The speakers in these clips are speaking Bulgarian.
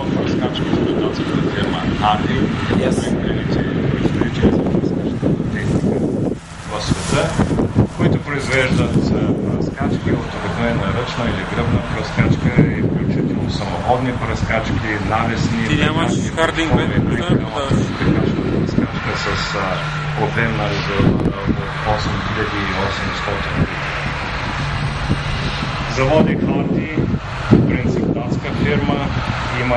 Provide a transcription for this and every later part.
Разкачки с датската фирма Hardy, най-големите производители за разкачна техника в света, които произвеждат разкачки от обикновена ръчна или гръбна разкачка и включително самоходни разкачки, навесни, прикачна разкачка с обем на резервуара от 8800 литра. Заводи Hardy, в принцип датска фирма, има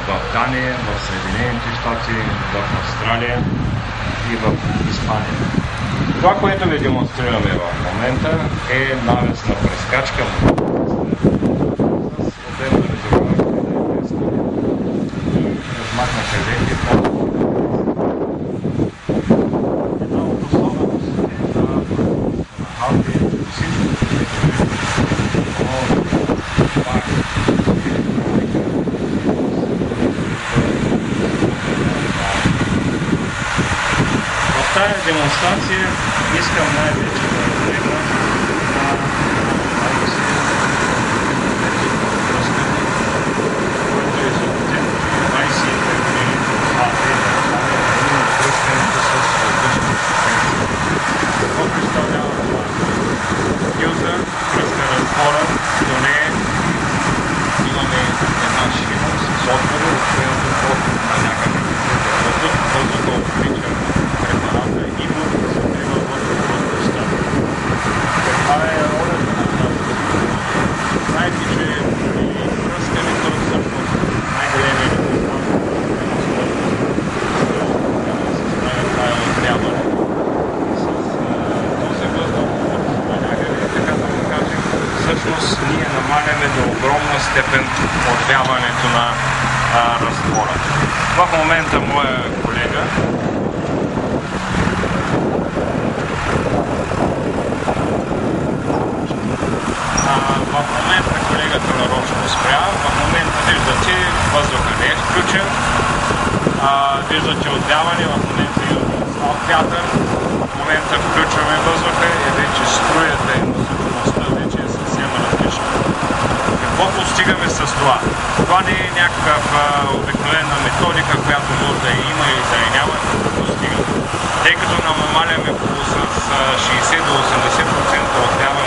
в Дания, в Съединените щати, в Австралия и в Испания. Това, което ви демонстрираме в момента, е навесна прескачка с обем на резервуар. Размахнаха веки по една от особеностите на Hardy е в тази демонстрация искам най-вече да наблегна на който е изобретен 25 години от Hardy на връщането с въздушна субвенция. Какво представлява това? Гилза, връзка разтвора, до нея имаме една шина с отвори, от която на някакъв въздуха отвлича препарата и го закрива в въздушността. Каква е ролята на тази? Знаете, че при връскането всъщност най-големият резултат да се справя това е отряване с този въздух от някъде, така да го кажем. Всъщност ние намаляме до огромна степен отвяването на разтвора. В момента моя колега колегата нарочно спря. В момента виждате въздуха не е включен. Виждате отвяване, в момента имаме слаб вятър. В момента включваме въздуха и вече струята и насочеността вече е съвсем различна. Какво постигаме с това? Това не е някаква обикновена методика, която може да има или да няма, да постигаме. Тъй като намаляме с 60 до 80% отвяване